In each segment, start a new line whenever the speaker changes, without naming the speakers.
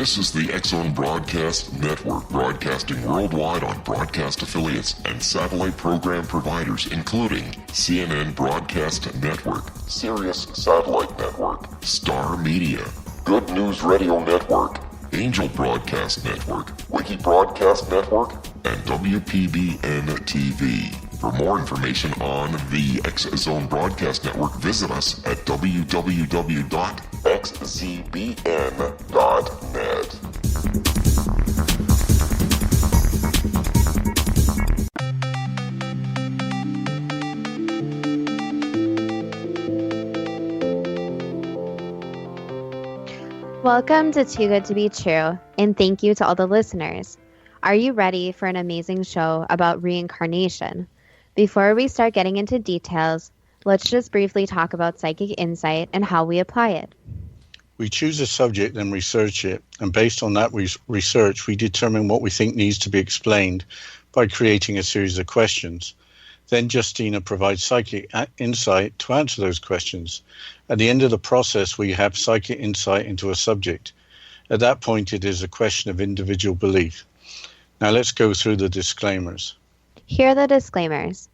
This is the X-Zone Broadcast Network, broadcasting worldwide on broadcast affiliates and satellite program providers, including CNN Broadcast Network, Sirius Satellite Network, Star Media, Good News Radio Network, Angel Broadcast Network, Wiki Broadcast Network, and WPBN TV. For more information on the X-Zone Broadcast Network, visit us at www.xzbn.net.
Welcome to Too Good to Be True, and thank you to all the listeners. Are you ready for an amazing show about reincarnation? Before we start getting into details, let's just briefly talk about psychic insight and how we apply it.
We choose a subject and research it, and based on that research, we determine what we think needs to be explained by creating a series of questions. Then Justina provides psychic insight to answer those questions. At the end of the process, we have psychic insight into a subject. At that point, it is a question of individual belief. Now let's go through the disclaimers.
Here are the disclaimers.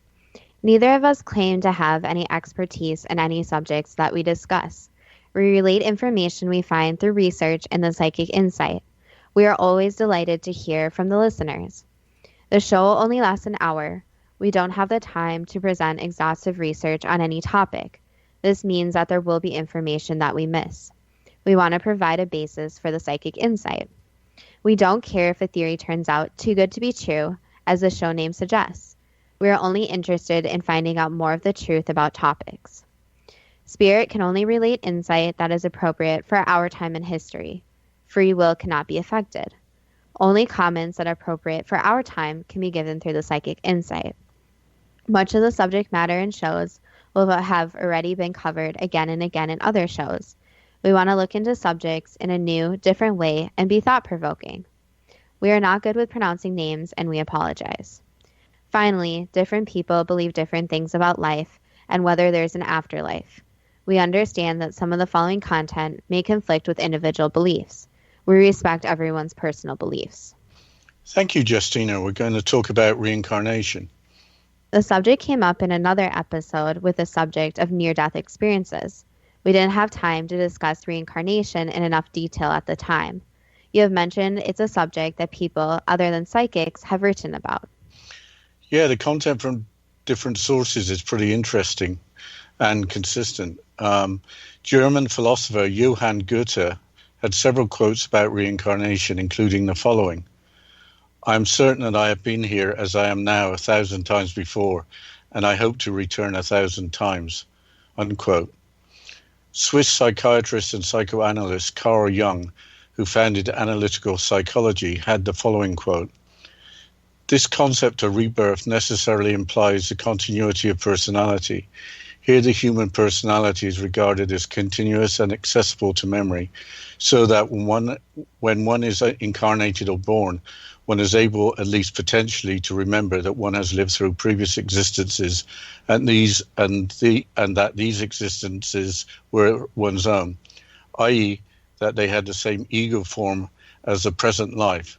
Neither of us claim to have any expertise in any subjects that we discuss. We relate information we find through research and the psychic insight. We are always delighted to hear from the listeners. The show only lasts an hour. We don't have the time to present exhaustive research on any topic. This means that there will be information that we miss. We want to provide a basis for the psychic insight. We don't care if a theory turns out too good to be true, as the show name suggests. We are only interested in finding out more of the truth about topics. Spirit can only relate insight that is appropriate for our time in history. Free will cannot be affected. Only comments that are appropriate for our time can be given through the psychic insight. Much of the subject matter in shows will have already been covered again and again in other shows. We want to look into subjects in a new, different way and be thought-provoking. We are not good with pronouncing names, and we apologize. Finally, different people believe different things about life and whether there's an afterlife. We understand that some of the following content may conflict with individual beliefs. We respect everyone's personal beliefs.
Thank you, Justina. We're going to talk about reincarnation.
The subject came up in another episode with the subject of near-death experiences. We didn't have time to discuss reincarnation in enough detail at the time. You have mentioned it's a subject that people other than psychics have written about.
Yeah, the content from different sources is pretty interesting and consistent. German philosopher Johann Goethe had several quotes about reincarnation, including the following. I am certain that I have been here as I am now 1,000 times before, and I hope to return 1,000 times, unquote. Swiss psychiatrist and psychoanalyst Carl Jung, who founded analytical psychology, had the following quote. This concept of rebirth necessarily implies the continuity of personality. Here the human personality is regarded as continuous and accessible to memory, so that when one is incarnated or born, one is able, at least potentially, to remember that one has lived through previous existences and that these existences were one's own, i.e., that they had the same ego form as the present life.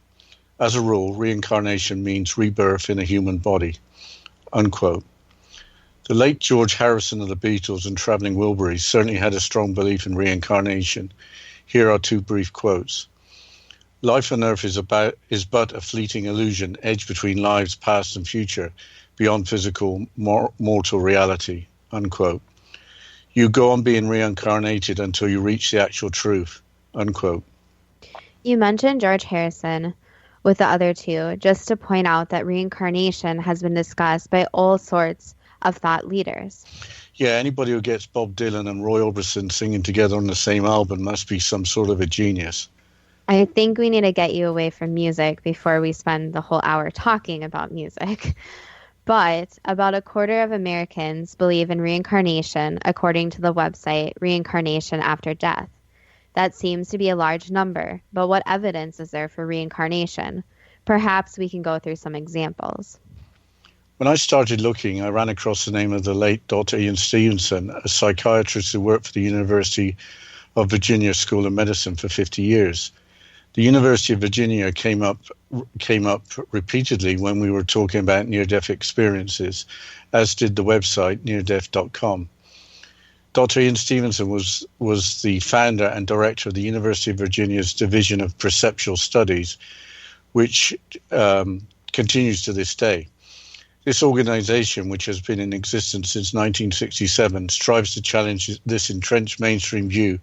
As a rule, reincarnation means rebirth in a human body, unquote. The late George Harrison of the Beatles and Traveling Wilburys certainly had a strong belief in reincarnation. Here are two brief quotes. Life on earth is but a fleeting illusion, edged between lives past and future, beyond physical mortal reality, unquote. You go on being reincarnated until you reach the actual truth, unquote.
You mentioned George Harrison with the other two, just to point out that reincarnation has been discussed by all sorts of thought leaders.
Yeah, anybody who gets Bob Dylan and Roy Orbison singing together on the same album must be some sort of a genius.
I think we need to get you away from music before we spend the whole hour talking about music. But about a quarter of Americans believe in reincarnation, according to the website Reincarnation After Death. That seems to be a large number, but what evidence is there for reincarnation? Perhaps we can go through some examples.
When I started looking, I ran across the name of the late Dr. Ian Stevenson, a psychiatrist who worked for the University of Virginia School of Medicine for 50 years. The University of Virginia came up repeatedly when we were talking about near-death experiences, as did the website neardeath.com. Dr. Ian Stevenson was the founder and director of the University of Virginia's Division of Perceptual Studies, which continues to this day. This organization, which has been in existence since 1967, strives to challenge this entrenched mainstream view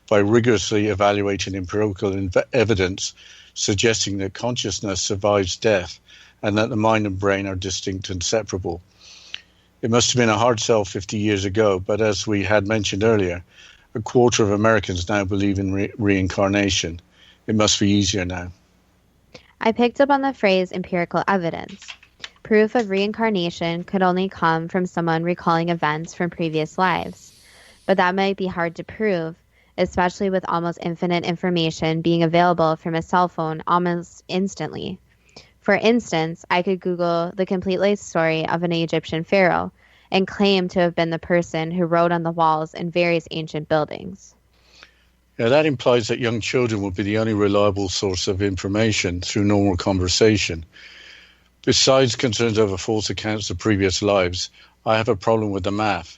by rigorously evaluating empirical evidence suggesting that consciousness survives death and that the mind and brain are distinct and separable. It must have been a hard sell 50 years ago, but as we had mentioned earlier, a quarter of Americans now believe in reincarnation. It must be easier now.
I picked up on the phrase empirical evidence. Proof of reincarnation could only come from someone recalling events from previous lives. But that might be hard to prove, especially with almost infinite information being available from a cell phone almost instantly. For instance, I could Google the complete life story of an Egyptian pharaoh and claim to have been the person who wrote on the walls in various ancient buildings.
Yeah, that implies that young children would be the only reliable source of information through normal conversation. Besides concerns over false accounts of previous lives, I have a problem with the math.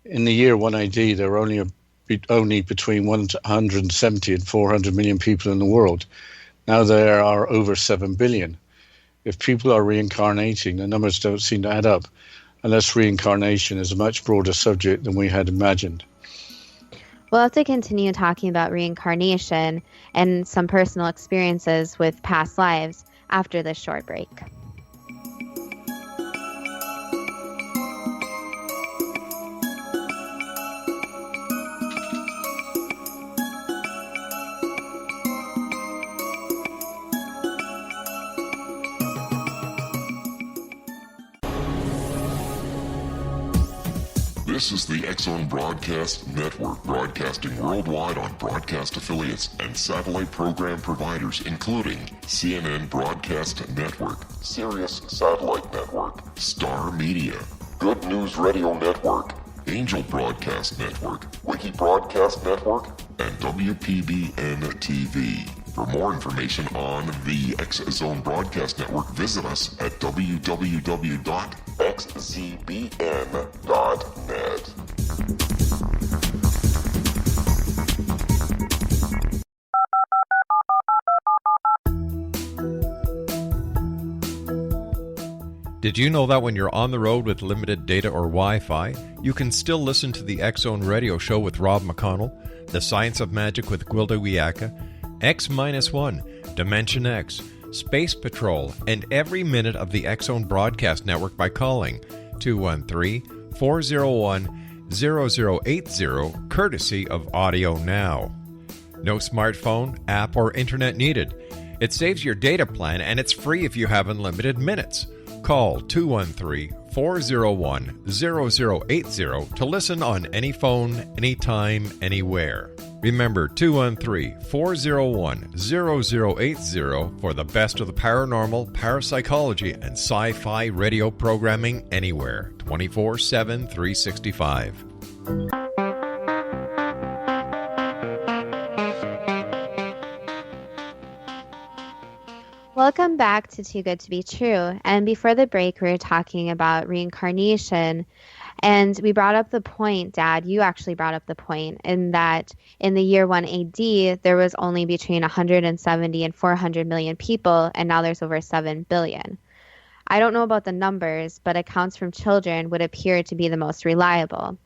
In the year 1 AD, there were only between 170 and 400 million people in the world. Now there are over 7 billion. If people are reincarnating, the numbers don't seem to add up, unless reincarnation is a much broader subject than we had imagined.
We'll have to continue talking about reincarnation and some personal experiences with past lives after this short break.
This is the X-Zone Broadcast Network, broadcasting worldwide on broadcast affiliates and satellite program providers, including CNN Broadcast Network, Sirius Satellite Network, Star Media, Good News Radio Network, Angel Broadcast Network, Wiki Broadcast Network, and WPBN TV. For more information on the X-Zone Broadcast Network, visit us at www.xzbn.net.
Did you know that when you're on the road with limited data or Wi-Fi, you can still listen to the X-Zone Radio Show with Rob McConnell, The Science of Magic with Gwilda Wiyaka, X-1, Dimension X, Space Patrol, and every minute of the X-Zone Broadcast Network by calling 213-401-0080, courtesy of Audio Now. No smartphone, app, or internet needed. It saves your data plan, and it's free if you have unlimited minutes. Call 213-401-0080 to listen on any phone, anytime, anywhere. Remember 213-401-0080 for the best of the paranormal, parapsychology, and sci-fi radio programming anywhere, 24/7, 365.
Welcome back to Too Good to Be True. And before the break, we were talking about reincarnation. And we brought up the point, Dad, you actually brought up the point, in that in the year 1 AD, there was only between 170 and 400 million people, and now there's over 7 billion. I don't know about the numbers, but accounts from children would appear to be the most reliable.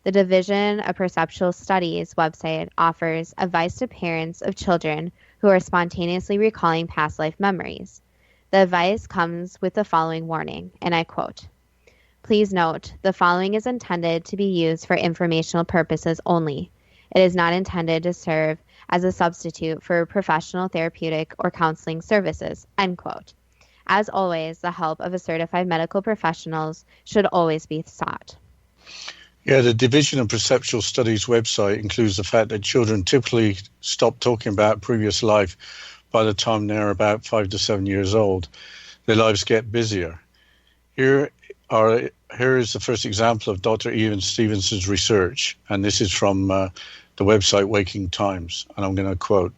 The Division of Perceptual Studies website offers advice to parents of children who are spontaneously recalling past life memories. The advice comes with the following warning, and I quote, "Please note, the following is intended to be used for informational purposes only. It is not intended to serve as a substitute for professional therapeutic or counseling services," end quote. As always, the help of a certified medical professionals should always be sought.
Yeah, the Division of Perceptual Studies website includes the fact that children typically stop talking about previous life by the time they're about 5 to 7 years old. Their lives get busier. Here is the first example of Dr. Ian Stevenson's research, and this is from the website Waking Times, and I'm going to quote.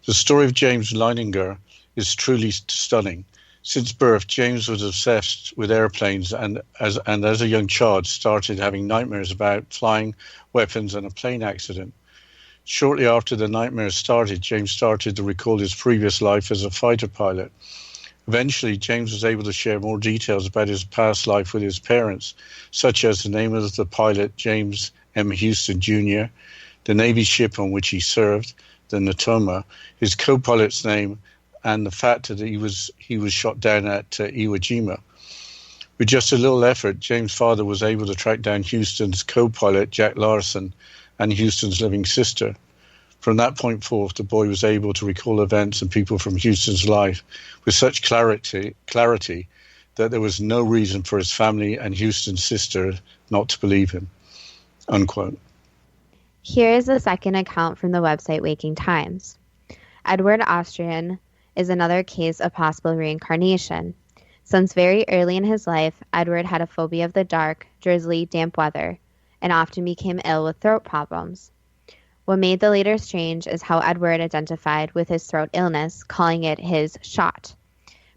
The story of James Leininger is truly stunning. Since birth, James was obsessed with airplanes and as a young child started having nightmares about flying, weapons and a plane accident. Shortly after the nightmares started, James started to recall his previous life as a fighter pilot. Eventually, James was able to share more details about his past life with his parents, such as the name of the pilot, James M. Houston Jr., the Navy ship on which he served, the Natoma, his co-pilot's name, and the fact that he was shot down at Iwo Jima. With just a little effort, James' father was able to track down Houston's co-pilot, Jack Larson, and Houston's living sister. From that point forth, the boy was able to recall events and people from Houston's life with such clarity that there was no reason for his family and Houston's sister not to believe him. Unquote.
Here is a second account from the website Waking Times. Edward Austrian is another case of possible reincarnation. Since very early in his life, Edward had a phobia of the dark, drizzly, damp weather, and often became ill with throat problems. What made the later strange is how Edward identified with his throat illness, calling it his shot.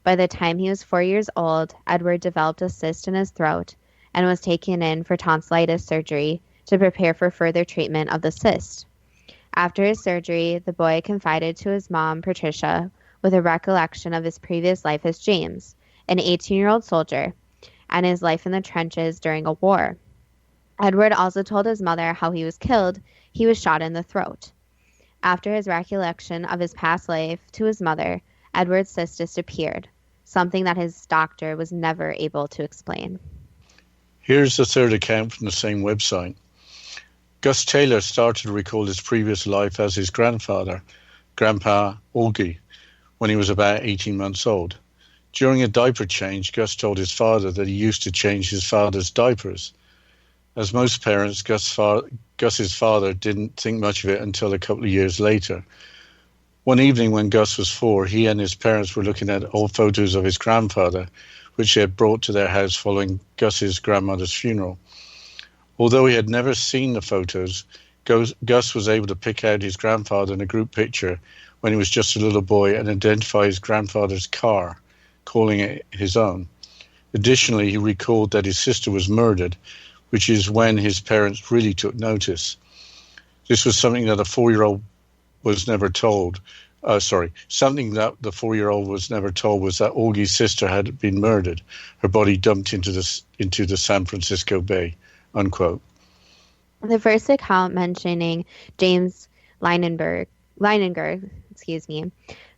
By the time he was 4 years old, Edward developed a cyst in his throat and was taken in for tonsillitis surgery to prepare for further treatment of the cyst. After his surgery, the boy confided to his mom, Patricia, with a recollection of his previous life as James, an 18-year-old soldier, and his life in the trenches during a war. Edward also told his mother how he was killed. He was shot in the throat. After his recollection of his past life to his mother, Edward's cyst disappeared, something that his doctor was never able to explain.
Here's the third account from the same website. Gus Taylor started to recall his previous life as his grandfather, Grandpa Augie, when he was about 18 months old. During a diaper change, Gus told his father that he used to change his father's diapers. As most parents, Gus's father didn't think much of it until a couple of years later. One evening when Gus was 4, he and his parents were looking at old photos of his grandfather, which they had brought to their house following Gus's grandmother's funeral. Although he had never seen the photos, Gus was able to pick out his grandfather in a group picture when he was just a little boy and identify his grandfather's car, calling it his own. Additionally, he recalled that his sister was murdered, which is when his parents really took notice. This was something that a 4-year-old was never told. Something that the 4-year-old was never told was that Augie's sister had been murdered, her body dumped into the San Francisco Bay, unquote.
The first account mentioning James Leininger,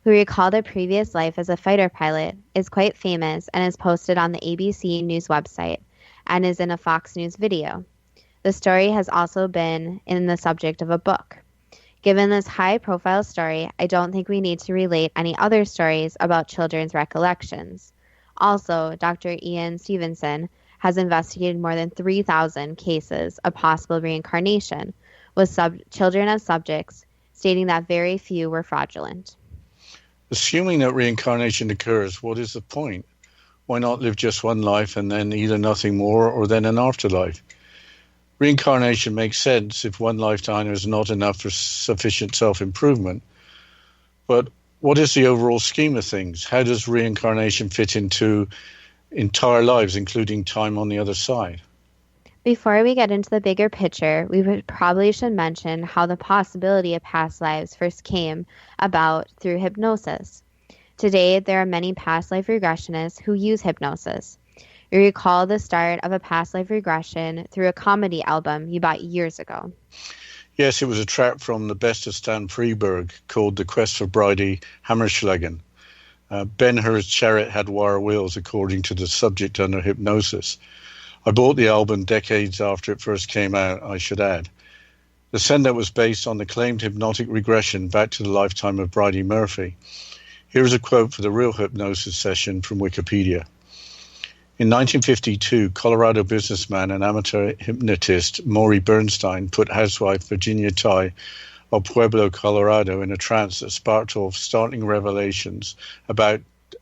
who recalled a previous life as a fighter pilot, is quite famous and is posted on the ABC News website and is in a Fox News video. The story has also been in the subject of a book. Given this high-profile story, I don't think we need to relate any other stories about children's recollections. Also, Dr. Ian Stevenson has investigated more than 3,000 cases of possible reincarnation with children as subjects, stating that very few were fraudulent.
Assuming that reincarnation occurs, what is the point? Why not live just one life and then either nothing more or then an afterlife? Reincarnation makes sense if one lifetime is not enough for sufficient self-improvement. But what is the overall scheme of things? How does reincarnation fit into entire lives, including time on the other side?
Before we get into the bigger picture, we probably should mention how the possibility of past lives first came about through hypnosis. Today, there are many past life regressionists who use hypnosis. You recall the start of a past life regression through a comedy album you bought years ago.
Yes, it was a track from the best of Stan Freberg called The Quest for Bridie Hammerschlagen. Ben-Hur's chariot had wire wheels, according to the subject under hypnosis. I bought the album decades after it first came out, I should add. The send-out was based on the claimed hypnotic regression back to the lifetime of Bridie Murphy. Here is a quote for the real hypnosis session from Wikipedia. In 1952, Colorado businessman and amateur hypnotist Maury Bernstein put housewife Virginia Tighe of Pueblo, Colorado in a trance that sparked off startling revelations about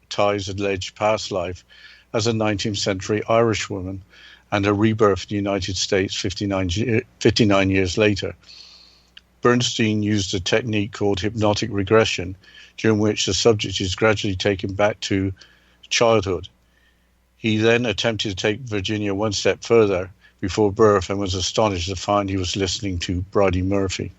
Tighe's alleged past life as a 19th century Irish woman and her rebirth in the United States 59 years later. Bernstein used a technique called hypnotic regression, during which the subject is gradually taken back to childhood. He then attempted to take Virginia one step further before birth and was astonished to find he was listening to Bridie Murphy.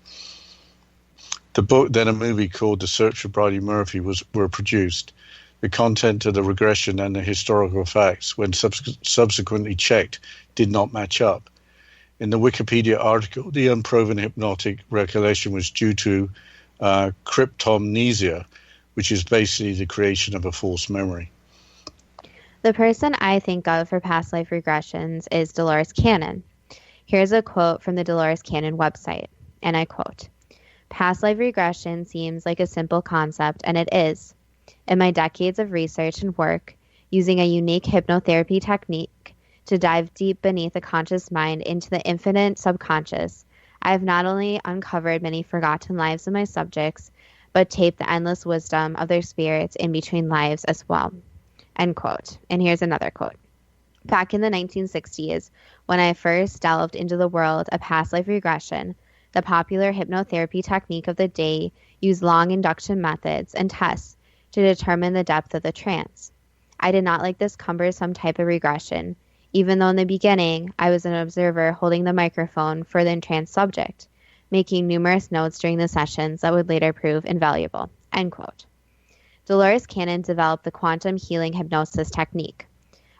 The book, then a movie called The Search for Bridie Murphy, were produced. The content of the regression and the historical facts, when subsequently checked, did not match up. In the Wikipedia article, the unproven hypnotic recollection was due to cryptomnesia, which is basically the creation of a false memory.
The person I think of for past life regressions is Dolores Cannon. Here's a quote from the Dolores Cannon website, and I quote, "Past life regression seems like a simple concept, and it is. In my decades of research and work, using a unique hypnotherapy technique to dive deep beneath the conscious mind into the infinite subconscious, I have not only uncovered many forgotten lives of my subjects, but taped the endless wisdom of their spirits in between lives as well." End quote. And here's another quote. "Back in the 1960s, when I first delved into the world of past life regression, the popular hypnotherapy technique of the day used long induction methods and tests to determine the depth of the trance. I did not like this cumbersome type of regression, even though in the beginning I was an observer holding the microphone for the entranced subject, making numerous notes during the sessions that would later prove invaluable." End quote. Dolores Cannon developed the quantum healing hypnosis technique.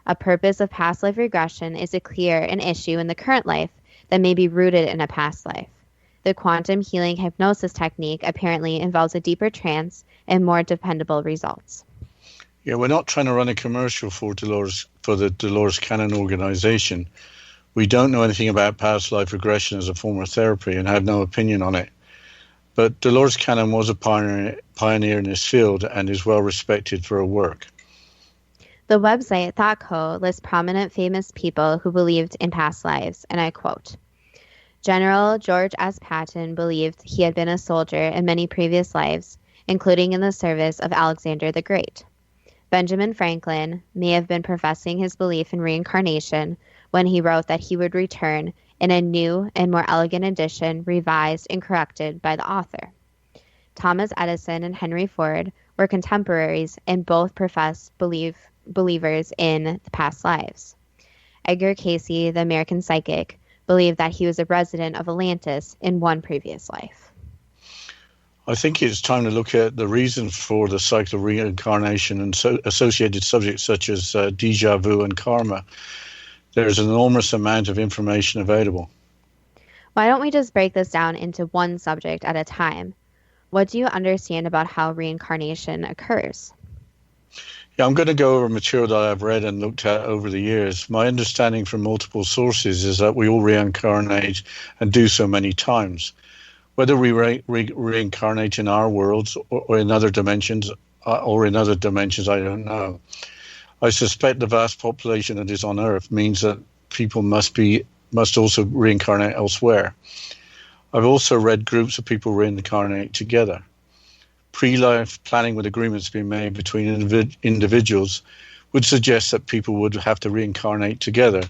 A purpose of past life regression is to clear an issue in the current life that may be rooted in a past life. The quantum healing hypnosis technique apparently involves a deeper trance and more dependable results.
Yeah, we're not trying to run a commercial for the Dolores Cannon organization. We don't know anything about past life regression as a form of therapy and have no opinion on it. But Dolores Cannon was a pioneer in this field and is well respected for her work.
The website ThoughtCo lists prominent famous people who believed in past lives, and I quote, "General George S. Patton believed he had been a soldier in many previous lives, including in the service of Alexander the Great. Benjamin Franklin may have been professing his belief in reincarnation when he wrote that he would return in a new and more elegant edition revised and corrected by the author. Thomas Edison and Henry Ford were contemporaries and both professed believers in the past lives. Edgar Cayce, the American psychic, believed that he was a resident of Atlantis in one previous life."
I think it's time to look at the reason for the cycle of reincarnation and associated subjects such as déjà vu and karma. There's an enormous amount of information available.
Why don't we just break this down into one subject at a time? What do you understand about how reincarnation occurs?
Yeah, I'm going to go over material that I've read and looked at over the years. My understanding from multiple sources is that we all reincarnate and do so many times. Whether we reincarnate in our worlds or in other dimensions, I don't know. I suspect the vast population that is on Earth means that people must also reincarnate elsewhere. I've also read groups of people reincarnate together. Pre-life planning with agreements being made between individuals would suggest that people would have to reincarnate together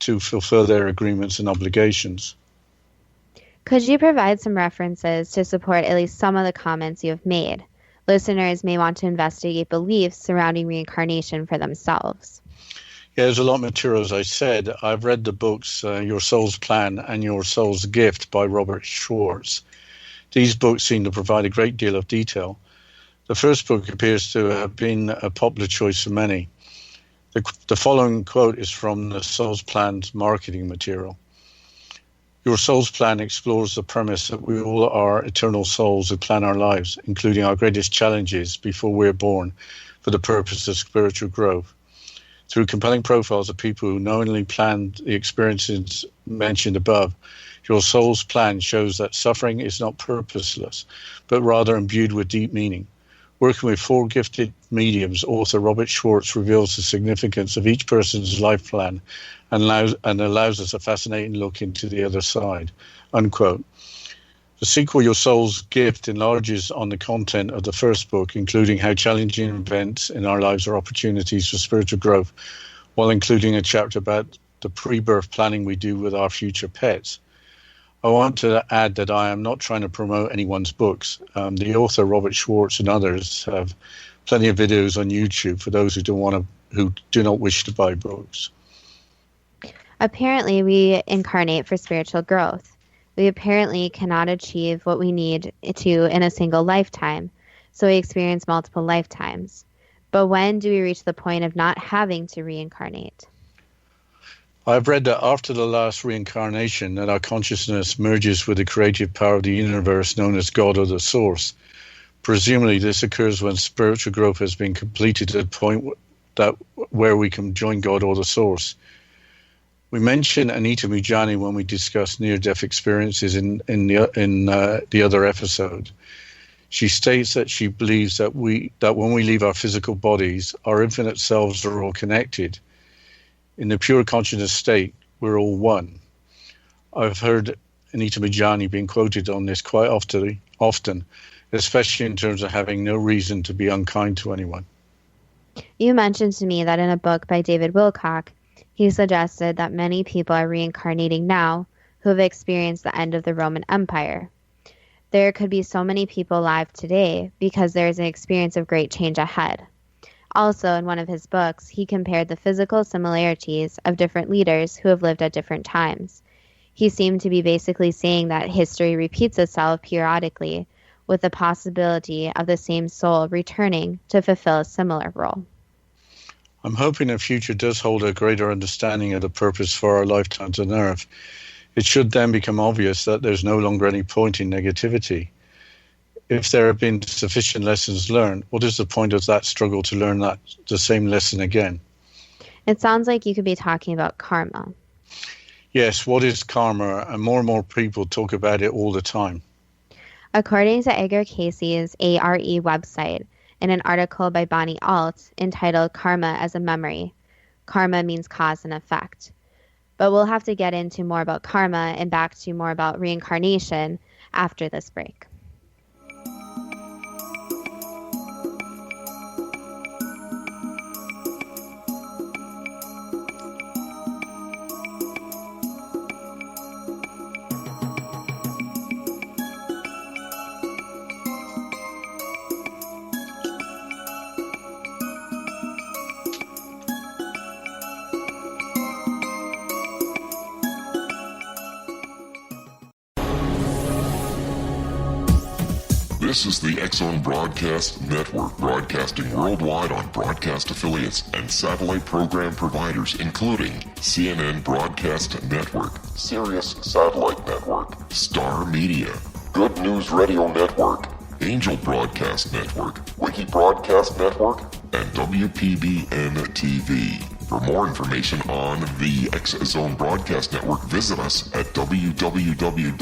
to fulfill their agreements and obligations.
Could you provide some references to support at least some of the comments you have made? Listeners may want to investigate beliefs surrounding reincarnation for themselves.
Yeah, there's a lot of material, as I said. I've read the books Your Soul's Plan and Your Soul's Gift by Robert Schwartz. These books seem to provide a great deal of detail. The first book appears to have been a popular choice for many. The following quote is from the Soul's Plan's marketing material. Your Soul's Plan explores the premise that we all are eternal souls who plan our lives, including our greatest challenges before we're born, for the purpose of spiritual growth. Through compelling profiles of people who knowingly planned the experiences mentioned above, Your Soul's Plan shows that suffering is not purposeless, but rather imbued with deep meaning. Working with 4 gifted mediums, author Robert Schwartz reveals the significance of each person's life plan and allows us a fascinating look into the other side. Unquote. The sequel, Your Soul's Gift, enlarges on the content of the first book, including how challenging events in our lives are opportunities for spiritual growth, while including a chapter about the pre-birth planning we do with our future pets. I want to add that I am not trying to promote anyone's books. The author Robert Schwartz and others have plenty of videos on YouTube for those who do not wish to buy books.
Apparently, we incarnate for spiritual growth. We apparently cannot achieve what we need to in a single lifetime, so we experience multiple lifetimes. But when do we reach the point of not having to reincarnate?
I've read that after the last reincarnation, that our consciousness merges with the creative power of the universe known as God or the Source. Presumably, this occurs when spiritual growth has been completed to the point where we can join God or the Source. We mentioned Anita Mujani when we discussed near-death experiences in the other episode. She states that she believes that when we leave our physical bodies, our infinite selves are all connected. In the pure consciousness state, we're all one. I've heard Anita Mujani being quoted on this quite often, especially in terms of having no reason to be unkind to anyone.
You mentioned to me that in a book by David Wilcock, he suggested that many people are reincarnating now who have experienced the end of the Roman Empire. There could be so many people alive today because there is an experience of great change ahead. Also, in one of his books, he compared the physical similarities of different leaders who have lived at different times. He seemed to be basically saying that history repeats itself periodically, with the possibility of the same soul returning to fulfill a similar role.
I'm hoping the future does hold a greater understanding of the purpose for our lifetimes on Earth. It should then become obvious that there's no longer any point in negativity. If there have been sufficient lessons learned, what is the point of that struggle to learn the same lesson again?
It sounds like you could be talking about karma.
Yes, what is karma? And more people talk about it all the time.
According to Edgar Cayce's ARE website, in an article by Bonnie Alt entitled Karma as a Memory, karma means cause and effect. But we'll have to get into more about karma and back to more about reincarnation after this break.
This is the X-Zone Broadcast Network, broadcasting worldwide on broadcast affiliates and satellite program providers, including CNN Broadcast Network, Sirius Satellite Network, Star Media, Good News Radio Network, Angel Broadcast Network, Wiki Broadcast Network, and WPBN TV. For more information on the X-Zone Broadcast Network, visit us at www.xzbn.net.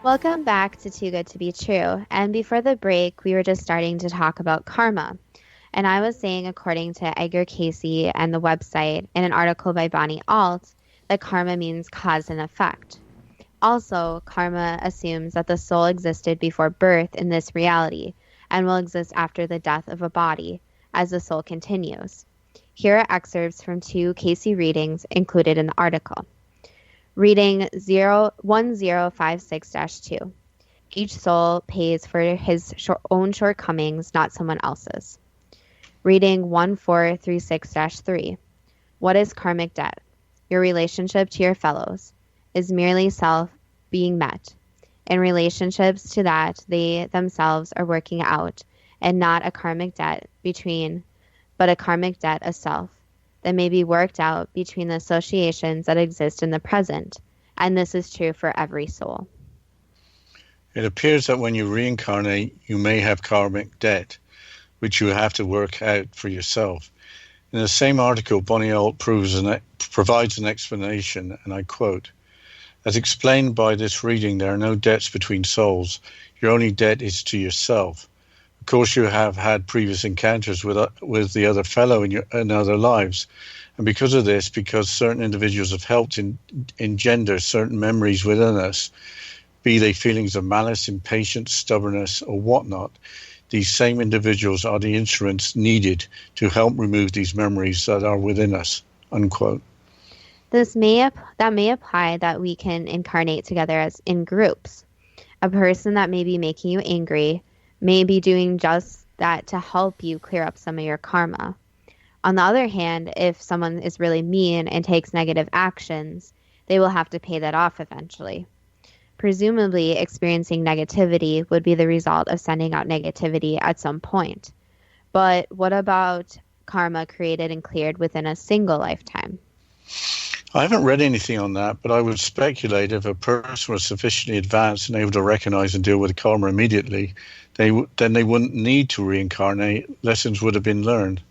Welcome back to Too Good to Be True. And before the break, we were just starting to talk about karma. And I was saying, according to Edgar Cayce and the website, in an article by Bonnie Alt, that karma means cause and effect. Also, karma assumes that the soul existed before birth in this reality and will exist after the death of a body as the soul continues. Here are excerpts from 2 Cayce readings included in the article. Reading 1056-2. Each soul pays for his own shortcomings, not someone else's. Reading 1436-3. What is karmic debt? Your relationship to your fellows is merely self being met. In relationships to that, they themselves are working out, and not a karmic debt but a karmic debt of self that may be worked out between the associations that exist in the present, and this is true for every soul.
It appears that when you reincarnate, you may have karmic debt, which you have to work out for yourself. In the same article, Bonnie Alt provides an explanation, and I quote, "As explained by this reading, there are no debts between souls. Your only debt is to yourself. Of course, you have had previous encounters with the other fellow in other lives. And because of this, because certain individuals have helped engender certain memories within us, be they feelings of malice, impatience, stubbornness, or whatnot, these same individuals are the instruments needed to help remove these memories that are within us, unquote.
That may apply that we can incarnate together as in groups. A person that may be making you angry may be doing just that to help you clear up some of your karma. On the other hand, if someone is really mean and takes negative actions, they will have to pay that off eventually. Presumably, experiencing negativity would be the result of sending out negativity at some point. But what about karma created and cleared within a single lifetime?
I haven't read anything on that, but I would speculate if a person was sufficiently advanced and able to recognize and deal with karma immediately, then they wouldn't need to reincarnate. Lessons would have been learned.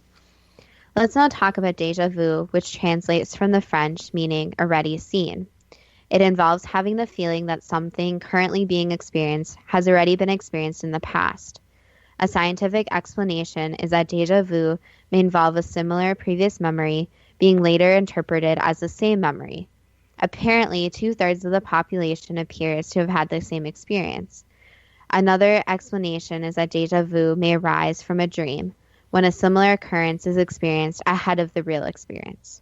Let's now talk about déjà vu, which translates from the French meaning already seen. It involves having the feeling that something currently being experienced has already been experienced in the past. A scientific explanation is that déjà vu may involve a similar previous memory being later interpreted as the same memory. Apparently, 2/3 of the population appears to have had the same experience. Another explanation is that déjà vu may arise from a dream, when a similar occurrence is experienced ahead of the real experience.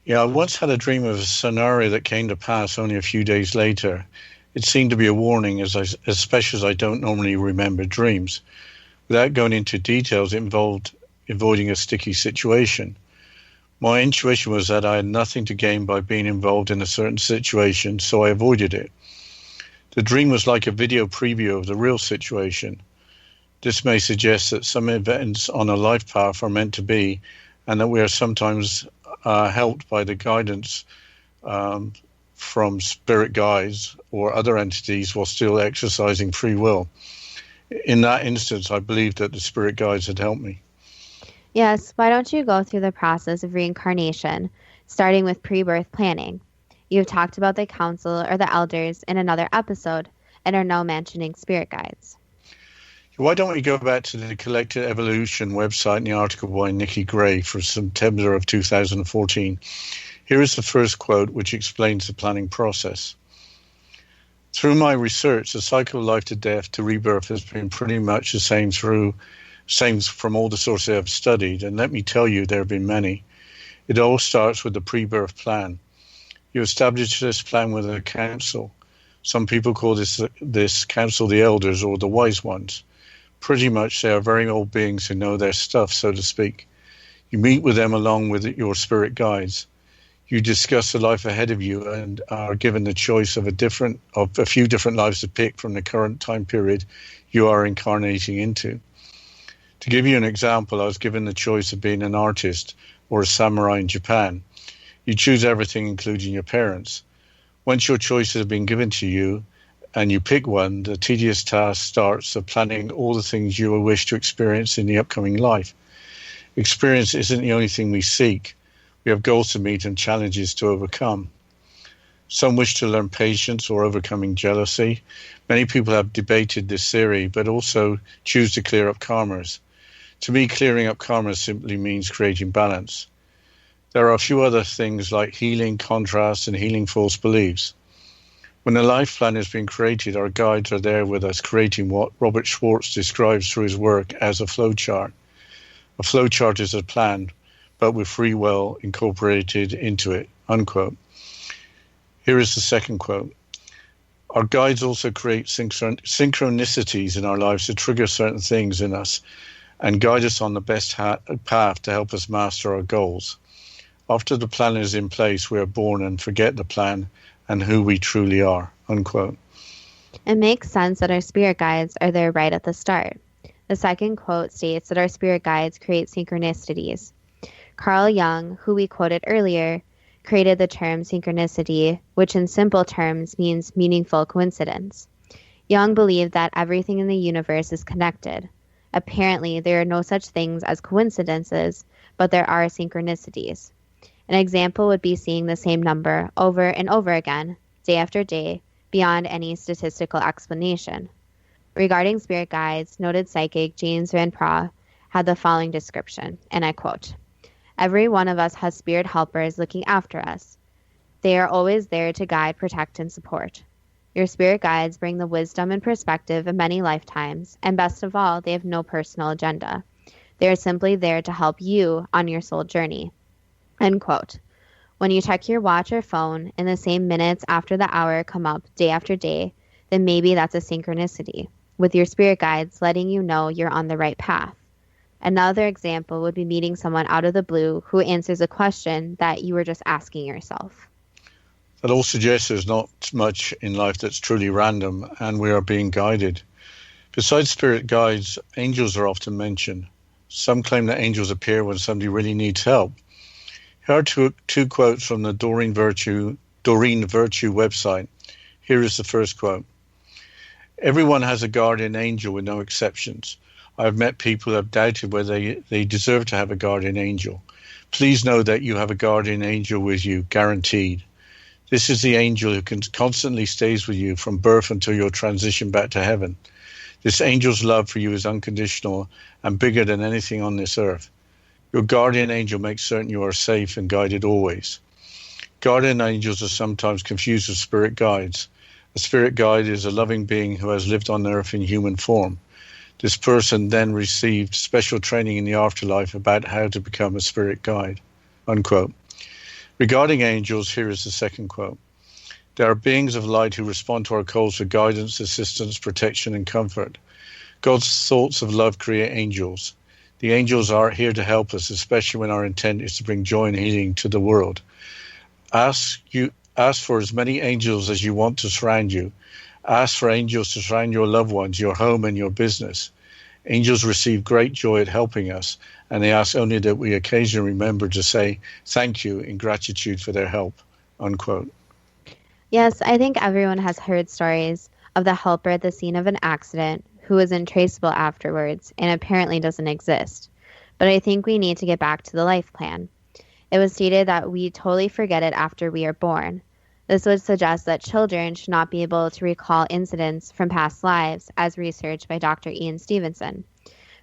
Yeah, I once had a dream of a scenario that came to pass only a few days later. It seemed to be a warning, especially as I don't normally remember dreams. Without going into details, it involved avoiding a sticky situation. My intuition was that I had nothing to gain by being involved in a certain situation, so I avoided it. The dream was like a video preview of the real situation. This may suggest that some events on a life path are meant to be, and that we are sometimes helped by the guidance from spirit guides or other entities while still exercising free will. In that instance, I believe that the spirit guides had helped me.
Yes, why don't you go through the process of reincarnation, starting with pre-birth planning? You've talked about the council or the elders in another episode and are now mentioning spirit guides.
Why don't we go back to the Collective Evolution website and the article by Nikki Gray for September of 2014. Here is the first quote, which explains the planning process. Through my research, the cycle of life to death to rebirth has been pretty much the same from all the sources I've studied, and let me tell you, there have been many. It all starts with the pre-birth plan. You establish this plan with a council. Some people call this council the elders or the wise ones. Pretty much they are very old beings who know their stuff, so to speak. You meet with them along with your spirit guides. You discuss the life ahead of you and are given the choice of a few different lives to pick from the current time period you are incarnating into. To give you an example, I was given the choice of being an artist or a samurai in Japan. You choose everything, including your parents. Once your choices have been given to you and you pick one, the tedious task starts of planning all the things you will wish to experience in the upcoming life. Experience isn't the only thing we seek. We have goals to meet and challenges to overcome. Some wish to learn patience or overcoming jealousy. Many people have debated this theory, but also choose to clear up karmas. To me, clearing up karma simply means creating balance. There are a few other things like healing contrast and healing false beliefs. When a life plan has been created, our guides are there with us, creating what Robert Schwartz describes through his work as a flowchart. A flowchart is a plan, but with free will incorporated into it, unquote. Here is the second quote. Our guides also create synchronicities in our lives to trigger certain things in us and guide us on the best path to help us master our goals. After the plan is in place, we are born and forget the plan and who we truly are, unquote.
It makes sense that our spirit guides are there right at the start. The second quote states that our spirit guides create synchronicities. Carl Jung, who we quoted earlier, created the term synchronicity, which in simple terms means meaningful coincidence. Jung believed that everything in the universe is connected. Apparently, there are no such things as coincidences, but there are synchronicities. An example would be seeing the same number over and over again, day after day, beyond any statistical explanation. Regarding spirit guides, noted psychic James Van Praagh had the following description, and I quote, "Every one of us has spirit helpers looking after us. They are always there to guide, protect, and support. Your spirit guides bring the wisdom and perspective of many lifetimes, and best of all, they have no personal agenda. They are simply there to help you on your soul journey." End quote. When you check your watch or phone and the same minutes after the hour come up day after day, then maybe that's a synchronicity, with your spirit guides letting you know you're on the right path. Another example would be meeting someone out of the blue who answers a question that you were just asking yourself.
That all suggests there's not much in life that's truly random, and we are being guided. Besides spirit guides, angels are often mentioned. Some claim that angels appear when somebody really needs help. Here are two quotes from the Doreen Virtue website. Here is the first quote. "Everyone has a guardian angel with no exceptions. I have met people who have doubted whether they deserve to have a guardian angel. Please know that you have a guardian angel with you, guaranteed. This is the angel who constantly stays with you from birth until your transition back to heaven. This angel's love for you is unconditional and bigger than anything on this earth. Your guardian angel makes certain you are safe and guided always." Guardian angels are sometimes confused with spirit guides. A spirit guide is a loving being who has lived on earth in human form. This person then received special training in the afterlife about how to become a spirit guide. Unquote. Regarding angels, here is the second quote. "There are beings of light who respond to our calls for guidance, assistance, protection, and comfort. God's thoughts of love create angels. The angels are here to help us, especially when our intent is to bring joy and healing to the world. Ask for as many angels as you want to surround you. Ask for angels to surround your loved ones, your home, and your business. Angels receive great joy at helping us, and they ask only that we occasionally remember to say thank you in gratitude for their help." Unquote.
Yes, I think everyone has heard stories of the helper at the scene of an accident who is untraceable afterwards and apparently doesn't exist. But I think we need to get back to the life plan. It was stated that we totally forget it after we are born. This would suggest that children should not be able to recall incidents from past lives, as researched by Dr. Ian Stevenson.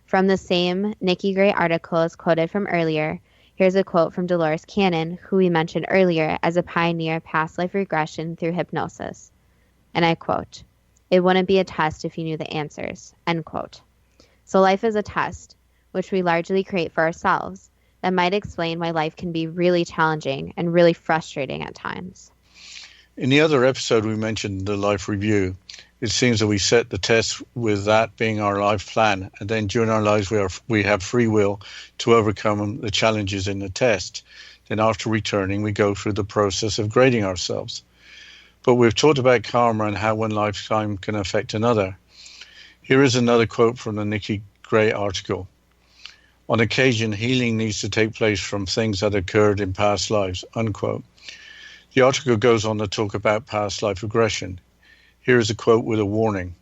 From the same Nikki Gray article as quoted from earlier, here's a quote from Dolores Cannon, who we mentioned earlier as a pioneer of past life regression through hypnosis. And I quote, "It wouldn't be a test if you knew the answers." End quote. So life is a test, which we largely create for ourselves. That might explain why life can be really challenging and really frustrating at times.
In the other episode, we mentioned the life review. It seems that we set the test with that being our life plan, and then during our lives we have free will to overcome the challenges in the test. Then after returning, we go through the process of grading ourselves. But we've talked about karma and how one lifetime can affect another. Here is another quote from the Nikki Gray article. "On occasion, healing needs to take place from things that occurred in past lives." Unquote. The article goes on to talk about past life regression. Here is a quote with a warning.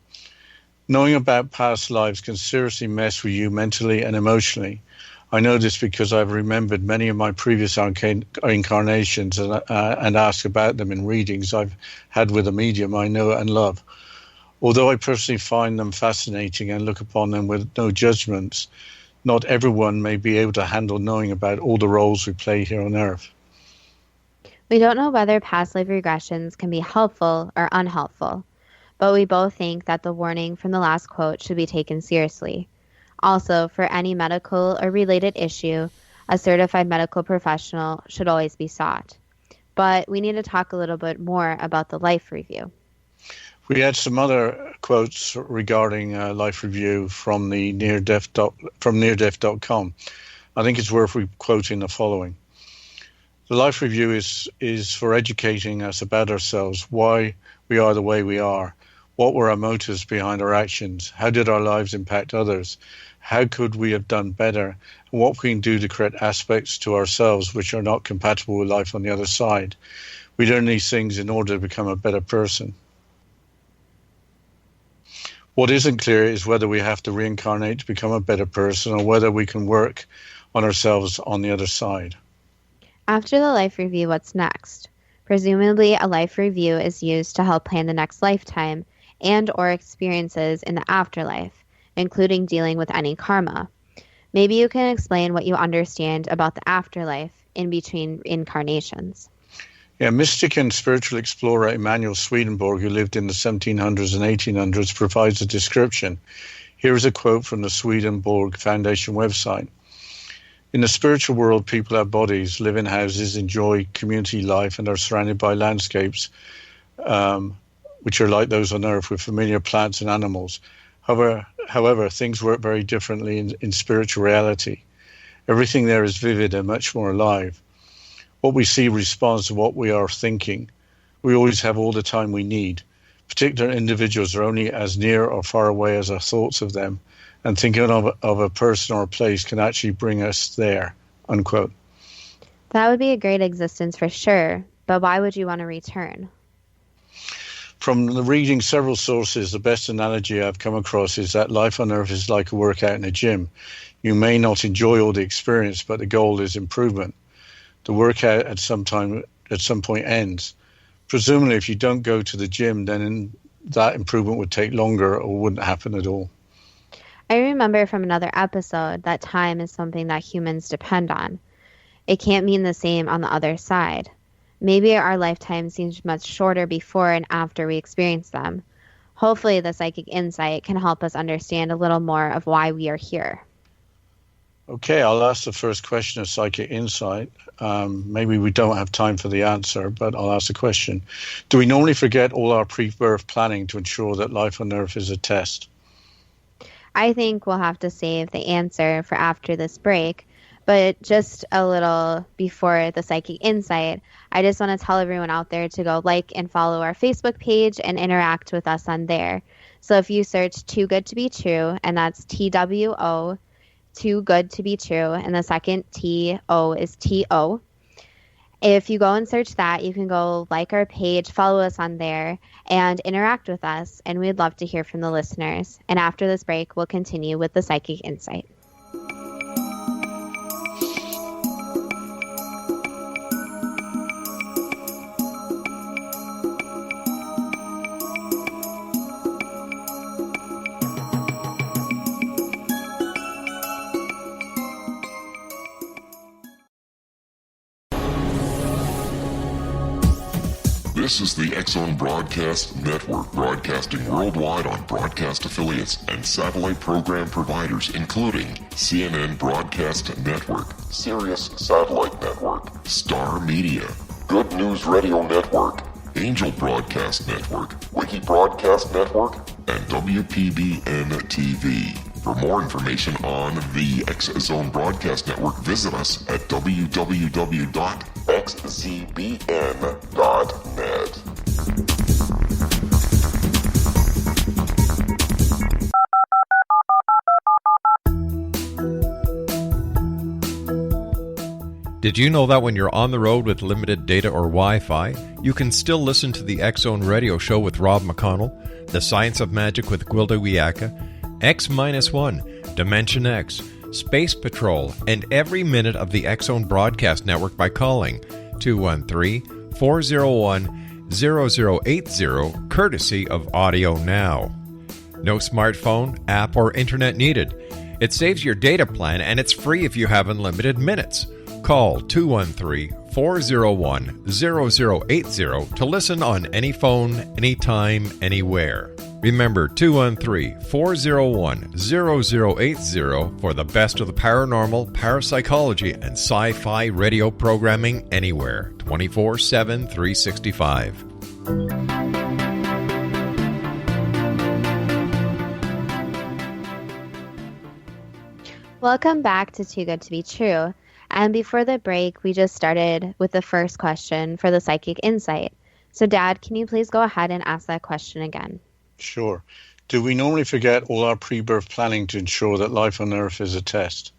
"Knowing about past lives can seriously mess with you mentally and emotionally. I know this because I've remembered many of my previous incarnations and asked about them in readings I've had with a medium I know and love. Although I personally find them fascinating and look upon them with no judgments, not everyone may be able to handle knowing about all the roles we play here on Earth."
We don't know whether past life regressions can be helpful or unhelpful, but we both think that the warning from the last quote should be taken seriously. Also, for any medical or related issue, a certified medical professional should always be sought. But we need to talk a little bit more about the life review.
We had some other quotes regarding life review from the neardeath.com. I think it's worth quoting the following. "The life review is for educating us about ourselves, why we are the way we are, what were our motives behind our actions, how did our lives impact others, how could we have done better, and what we can do to correct aspects to ourselves which are not compatible with life on the other side. We learn these things in order to become a better person. What isn't clear is whether we have to reincarnate to become a better person or whether we can work on ourselves on the other side."
After the life review, what's next? Presumably, a life review is used to help plan the next lifetime and or experiences in the afterlife, including dealing with any karma. Maybe you can explain what you understand about the afterlife in between incarnations.
Yeah, mystic and spiritual explorer Emanuel Swedenborg, who lived in the 1700s and 1800s, provides a description. Here is a quote from the Swedenborg Foundation website. In the spiritual world, people have bodies, live in houses, enjoy community life, and are surrounded by landscapes which are like those on Earth with familiar plants and animals. However, things work very differently in spiritual reality. Everything there is vivid and much more alive. What we see responds to what we are thinking. We always have all the time we need. Particular individuals are only as near or far away as our thoughts of them, and thinking of a person or a place can actually bring us there, unquote.
That would be a great existence for sure, but why would you want to return?
From reading several sources, the best analogy I've come across is that life on Earth is like a workout in a gym. You may not enjoy all the experience, but the goal is improvement. The workout at some point ends. Presumably, if you don't go to the gym, then that improvement would take longer or wouldn't happen at all.
I remember from another episode that time is something that humans depend on. It can't mean the same on the other side. Maybe our lifetime seems much shorter before and after we experience them. Hopefully, the psychic insight can help us understand a little more of why we are here.
Okay, I'll ask the first question of psychic insight. Maybe we don't have time for the answer, but I'll ask the question. Do we normally forget all our pre-birth planning to ensure that life on Earth is a test?
I think we'll have to save the answer for after this break, but just a little before the psychic insight, I just want to tell everyone out there to go like and follow our Facebook page and interact with us on there. So if you search Too Good to Be True, and that's TWO, Too Good to Be True, and the second TO is TO. If you go and search that, you can go like our page, follow us on there, and interact with us, and we'd love to hear from the listeners. And after this break, we'll continue with the psychic insight.
This is the X-Zone Broadcast Network, broadcasting worldwide on broadcast affiliates and satellite program providers, including CNN Broadcast Network, Sirius Satellite Network, Star Media, Good News Radio Network, Angel Broadcast Network, Wiki Broadcast Network, and WPBN TV. For more information on the X-Zone Broadcast Network, visit us at www.xzbn.net.
Did you know that when you're on the road with limited data or Wi-Fi, you can still listen to the X-Zone Radio Show with Rob McConnell, The Science of Magic with Gwilda Wiyaka, X-1, Dimension X, Space Patrol, and every minute of the X-Zone Broadcast Network by calling 213-401-0080, courtesy of Audio Now. No smartphone, app, or internet needed. It saves your data plan, and it's free if you have unlimited minutes. Call 213-401-0080 to listen on any phone, anytime, anywhere. Remember 213-401-0080 for the best of the paranormal, parapsychology, and sci-fi radio programming anywhere, 24/7, 365.
Welcome back to Too Good to Be True. And before the break, we just started with the first question for the psychic insight. So, Dad, can you please go ahead and ask that question again?
Sure. Do we normally forget all our pre-birth planning to ensure that life on Earth is a test?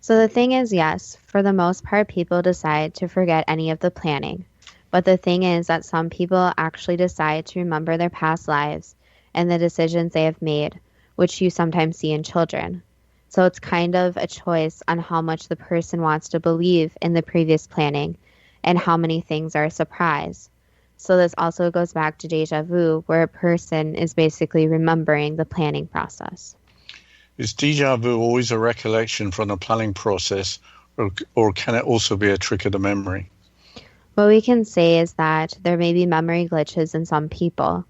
So the thing is, yes, for the most part, people decide to forget any of the planning. But the thing is that some people actually decide to remember their past lives and the decisions they have made, which you sometimes see in children. So it's kind of a choice on how much the person wants to believe in the previous planning and how many things are a surprise. So this also goes back to deja vu, where a person is basically remembering the planning process.
Is deja vu always a recollection from a planning process, or can it also be a trick of the memory?
What we can say is that there may be memory glitches in some people.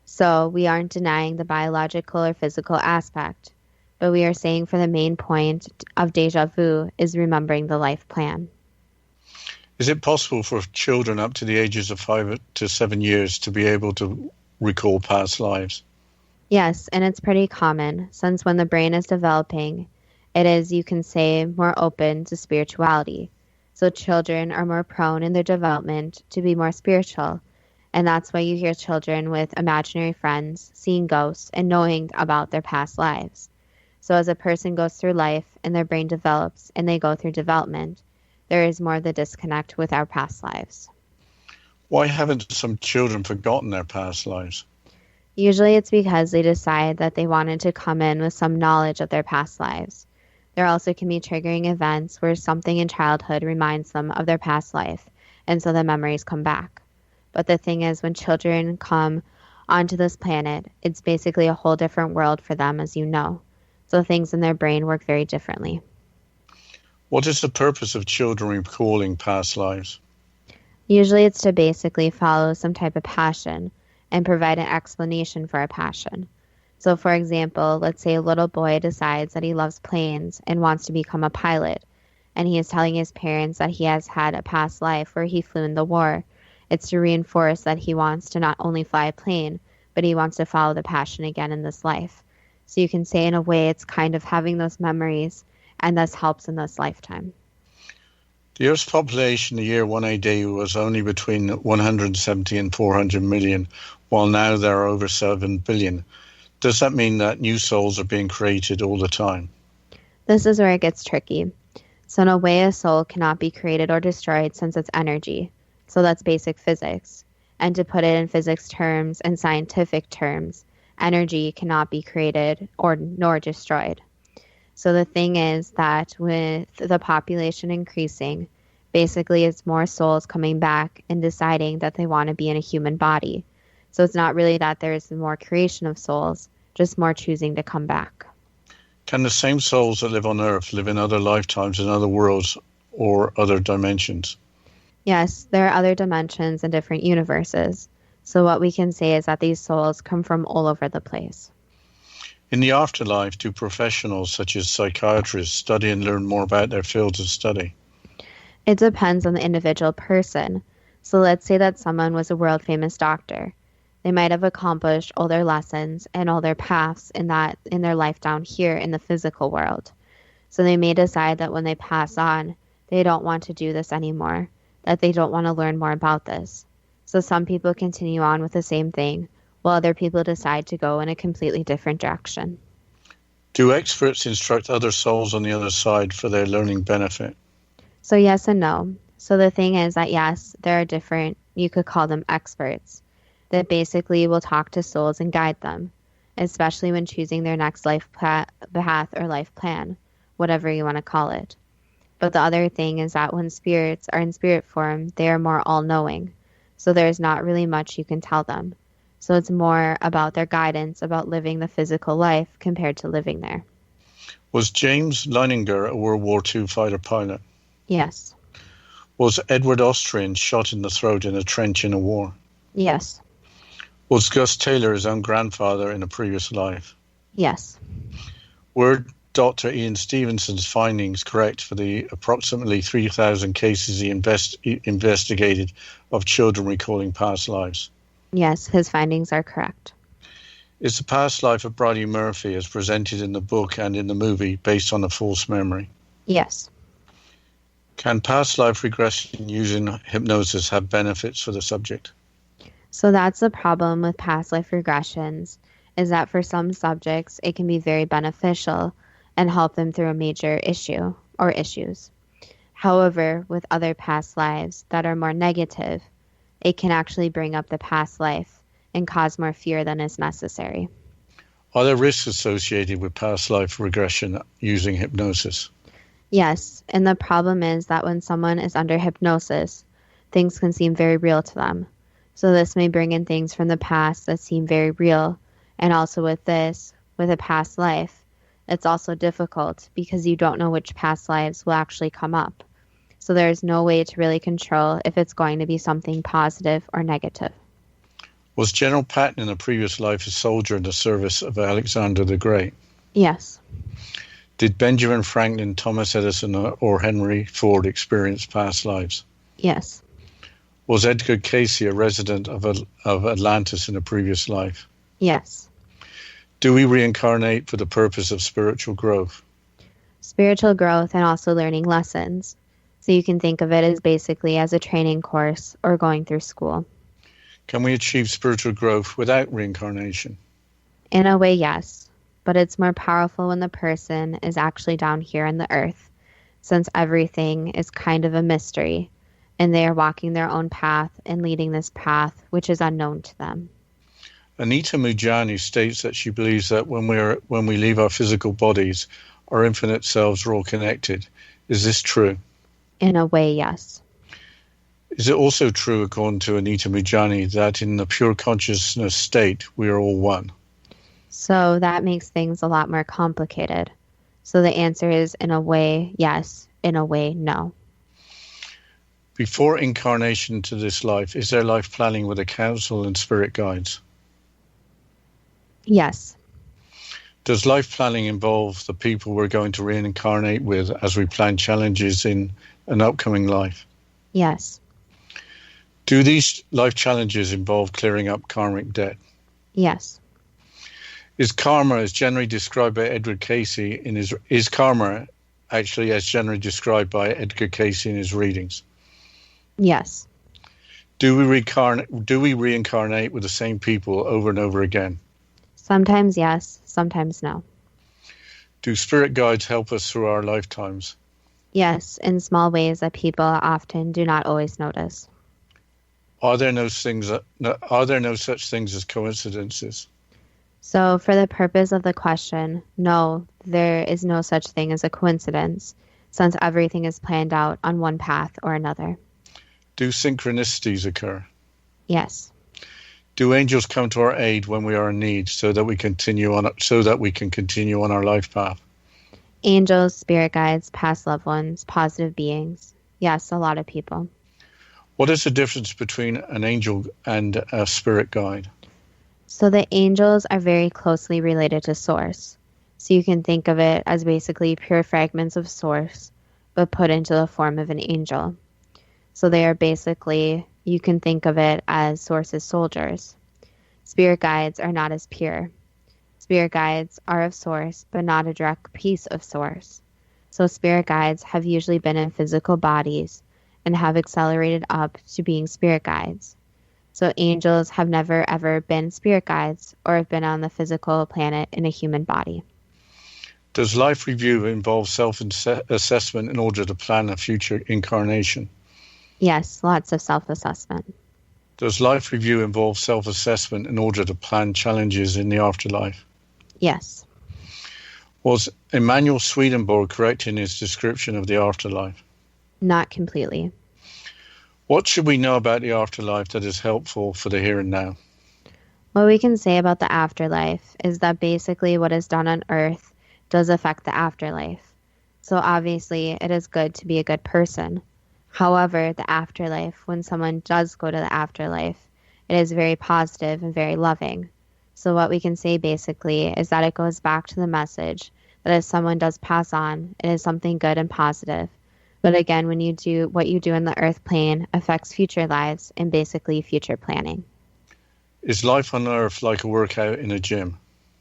So we aren't denying the biological or physical aspect, but we are saying for the main point of deja vu is remembering the life plan.
Is it possible for children up to the ages of 5 to 7 years to be able to recall past lives?
Yes, and it's pretty common, since when the brain is developing, it is, you can say, more open to spirituality. So children are more prone in their development to be more spiritual, and that's why you hear children with imaginary friends seeing ghosts and knowing about their past lives. So as a person goes through life and their brain develops and they go through development, there is more of the disconnect with our past lives.
Why haven't some children forgotten their past lives?
Usually it's because they decide that they wanted to come in with some knowledge of their past lives. There also can be triggering events where something in childhood reminds them of their past life, and so the memories come back. But the thing is, when children come onto this planet, it's basically a whole different world for them, as you know. So things in their brain work very differently.
What is the purpose of children recalling past lives?
Usually it's to basically follow some type of passion and provide an explanation for a passion. So for example, let's say a little boy decides that he loves planes and wants to become a pilot, and he is telling his parents that he has had a past life where he flew in the war. It's to reinforce that he wants to not only fly a plane, but he wants to follow the passion again in this life. So you can say in a way it's kind of having those memories, and thus helps in this lifetime.
The Earth's population in the year 1 AD was only between 170 and 400 million, while now there are over 7 billion. Does that mean that new souls are being created all the time?
This is where it gets tricky. So in a way, a soul cannot be created or destroyed since it's energy. So that's basic physics. And to put it in physics terms and scientific terms, energy cannot be created or nor destroyed. So the thing is that with the population increasing, basically it's more souls coming back and deciding that they want to be in a human body. So it's not really that there's more creation of souls, just more choosing to come back.
Can the same souls that live on Earth live in other lifetimes in other worlds or other dimensions?
Yes, there are other dimensions and different universes. So what we can say is that these souls come from all over the place.
In the afterlife, do professionals such as psychiatrists study and learn more about their fields of study?
It depends on the individual person. So let's say that someone was a world-famous doctor. They might have accomplished all their lessons and all their paths in their life down here in the physical world. So they may decide that when they pass on, they don't want to do this anymore, that they don't want to learn more about this. So some people continue on with the same thing, while other people decide to go in a completely different direction.
Do experts instruct other souls on the other side for their learning benefit?
So yes and no. So the thing is that yes, there are different, you could call them experts, that basically will talk to souls and guide them, especially when choosing their next life path or life plan, whatever you want to call it. But the other thing is that when spirits are in spirit form, they are more all-knowing. So there's not really much you can tell them. So it's more about their guidance about living the physical life compared to living there.
Was James Leininger a World War II fighter pilot?
Yes.
Was Edward Austrian shot in the throat in a trench in a war?
Yes.
Was Gus Taylor his own grandfather in a previous life?
Yes.
Were Dr. Ian Stevenson's findings correct for the approximately 3,000 cases he investigated of children recalling past lives?
Yes, his findings are correct.
Is the past life of Bridie Murphy, as presented in the book and in the movie, based on a false memory?
Yes.
Can past life regression using hypnosis have benefits for the subject?
So that's the problem with past life regressions, is that for some subjects it can be very beneficial and help them through a major issue or issues. However, with other past lives that are more negative, it can actually bring up the past life and cause more fear than is necessary.
Are there risks associated with past life regression using hypnosis?
Yes, and the problem is that when someone is under hypnosis, things can seem very real to them. So this may bring in things from the past that seem very real. And also with a past life, it's also difficult because you don't know which past lives will actually come up. So there's no way to really control if it's going to be something positive or negative.
Was General Patton in a previous life a soldier in the service of Alexander the Great?
Yes.
Did Benjamin Franklin, Thomas Edison, or Henry Ford experience past lives?
Yes.
Was Edgar Cayce a resident of Atlantis in a previous life?
Yes.
Do we reincarnate for the purpose of spiritual growth?
Spiritual growth and also learning lessons. So you can think of it as basically as a training course or going through school.
Can we achieve spiritual growth without reincarnation?
In a way, yes. But it's more powerful when the person is actually down here on the earth, since everything is kind of a mystery, and they are walking their own path and leading this path which is unknown to them.
Anita Mujani states that she believes that when we leave our physical bodies, our infinite selves are all connected. Is this true?
In a way, yes.
Is it also true, according to Anita Mujani, that in the pure consciousness state, we are all one?
So that makes things a lot more complicated. So the answer is, in a way, yes. In a way, no.
Before incarnation to this life, is there life planning with a council and spirit guides?
Yes.
Does life planning involve the people we're going to reincarnate with as we plan challenges in an upcoming life?
Yes.
Do these life challenges involve clearing up karmic debt?
Yes.
Is karma as generally described by Edgar Cayce in his readings?
Yes.
Do we reincarnate with the same people over and over again?
Sometimes yes, sometimes no.
Do spirit guides help us through our lifetimes?
Yes, in small ways that people often do not always notice.
Are there no such things as coincidences?
So for the purpose of the question, no, there is no such thing as a coincidence, since everything is planned out on one path or another.
Do synchronicities occur?
Yes.
Do angels come to our aid when we are in need so that we can continue on our life path?
Angels, spirit guides, past loved ones, positive beings. Yes, a lot of people.
What is the difference between an angel and a spirit guide?
So the angels are very closely related to Source. So you can think of it as basically pure fragments of Source, but put into the form of an angel. So they are basically, you can think of it as Source's soldiers. Spirit guides are not as pure. Spirit guides are of Source, but not a direct piece of Source. So spirit guides have usually been in physical bodies and have accelerated up to being spirit guides. So angels have never ever been spirit guides or have been on the physical planet in a human body.
Does life review involve self-assessment in order to plan a future incarnation?
Yes, lots of self-assessment.
Does life review involve self-assessment in order to plan challenges in the afterlife?
Yes.
Was Emanuel Swedenborg correct in his description of the afterlife?
Not completely.
What should we know about the afterlife that is helpful for the here and now?
What we can say about the afterlife is that basically what is done on Earth does affect the afterlife. So obviously it is good to be a good person. However, the afterlife, when someone does go to the afterlife, it is very positive and very loving. So what we can say basically is that it goes back to the message that if someone does pass on, it is something good and positive. But again, when you do what you do in the earth plane affects future lives and basically future planning.
Is life on Earth like a workout in a gym?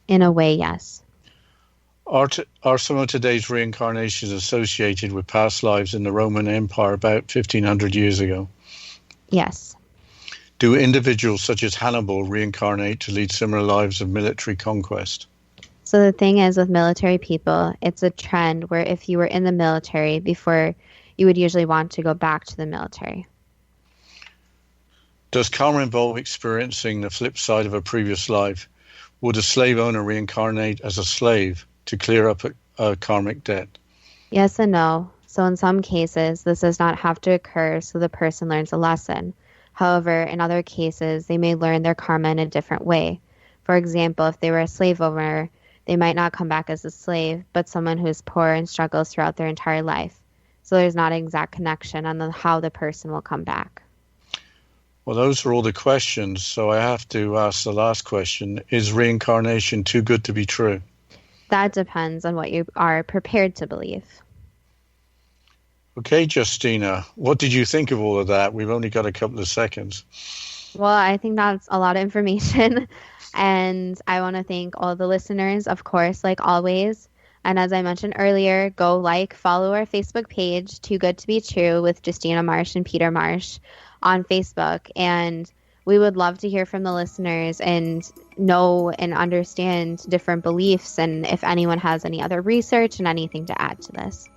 In a way, yes.
Are some of today's reincarnations associated with past lives in the Roman Empire about 1500 years ago?
Yes.
Do individuals such as Hannibal reincarnate to lead similar lives of military conquest?
So the thing is with military people, it's a trend where if you were in the military before, you would usually want to go back to the military.
Does karma involve experiencing the flip side of a previous life? Would a slave owner reincarnate as a slave to clear up a karmic debt?
Yes and no. So in some cases, this does not have to occur so the person learns a lesson. However, in other cases, they may learn their karma in a different way. For example, if they were a slave owner, they might not come back as a slave, but someone who is poor and struggles throughout their entire life. So there's not an exact connection on how the person will come back.
Well, those are all the questions, so I have to ask the last question. Is reincarnation too good to be true?
That depends on what you are prepared to believe.
Okay, Justina, what did you think of all of that? We've only got a couple of seconds.
Well, I think that's a lot of information. And I want to thank all the listeners, of course, like always. And as I mentioned earlier, go follow our Facebook page, Too Good to Be True, with Justina Marsh and Peter Marsh on Facebook. And we would love to hear from the listeners and know and understand different beliefs, and if anyone has any other research and anything to add to this.